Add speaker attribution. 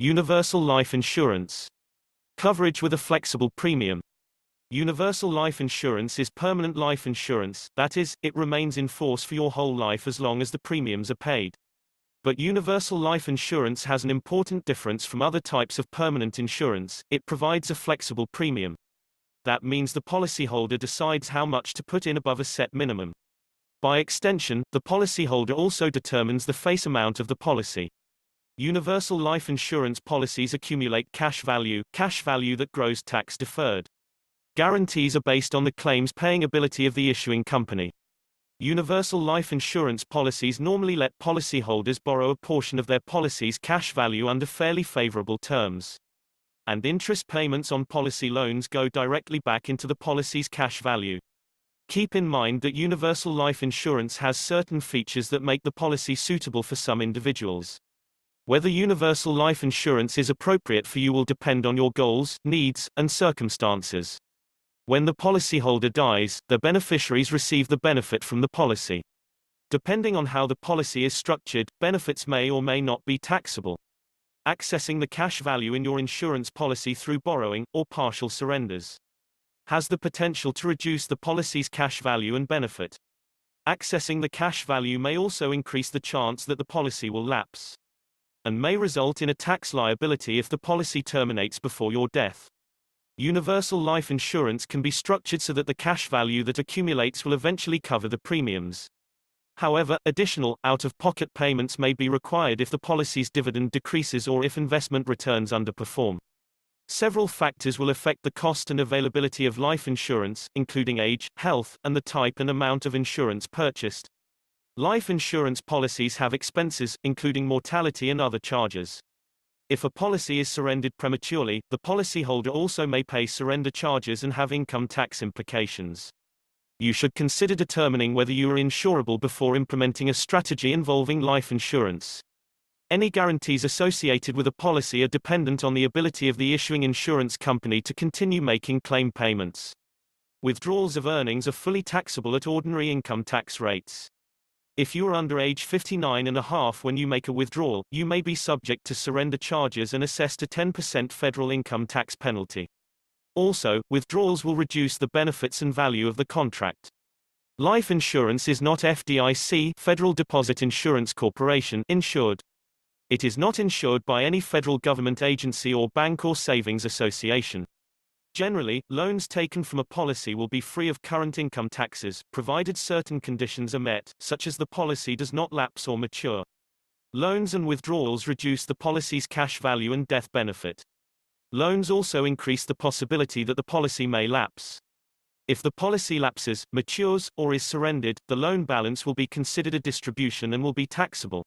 Speaker 1: Universal life insurance. Coverage with a flexible premium. Universal life insurance is permanent life insurance, that is, it remains in force for your whole life as long as the premiums are paid. But universal life insurance has an important difference from other types of permanent insurance: it provides a flexible premium. That means the policyholder decides how much to put in above a set minimum. By extension, the policyholder also determines the face amount of the policy. Universal life insurance policies accumulate cash value that grows tax deferred. Guarantees are based on the claims paying ability of the issuing company. Universal life insurance policies normally let policyholders borrow a portion of their policy's cash value under fairly favorable terms. And interest payments on policy loans go directly back into the policy's cash value. Keep in mind that universal life insurance has certain features that make the policy suitable for some individuals. Whether universal life insurance is appropriate for you will depend on your goals, needs, and circumstances. When the policyholder dies, the beneficiaries receive the benefit from the policy. Depending on how the policy is structured, benefits may or may not be taxable. Accessing the cash value in your insurance policy through borrowing, or partial surrenders, has the potential to reduce the policy's cash value and benefit. Accessing the cash value may also increase the chance that the policy will lapse, and may result in a tax liability if the policy terminates before your death. Universal life insurance can be structured so that the cash value that accumulates will eventually cover the premiums. However, additional, out-of-pocket payments may be required if the policy's dividend decreases or if investment returns underperform. Several factors will affect the cost and availability of life insurance, including age, health, and the type and amount of insurance purchased. Life insurance policies have expenses, including mortality and other charges. If a policy is surrendered prematurely, the policyholder also may pay surrender charges and have income tax implications. You should consider determining whether you are insurable before implementing a strategy involving life insurance. Any guarantees associated with a policy are dependent on the ability of the issuing insurance company to continue making claim payments. Withdrawals of earnings are fully taxable at ordinary income tax rates. If you are under age 59.5 when you make a withdrawal, you may be subject to surrender charges and assessed a 10% federal income tax penalty. Also, withdrawals will reduce the benefits and value of the contract. Life insurance is not FDIC, Federal Deposit Insurance Corporation, insured. It is not insured by any federal government agency or bank or savings association. Generally, loans taken from a policy will be free of current income taxes, provided certain conditions are met, such as the policy does not lapse or mature. Loans and withdrawals reduce the policy's cash value and death benefit. Loans also increase the possibility that the policy may lapse. If the policy lapses, matures, or is surrendered, the loan balance will be considered a distribution and will be taxable.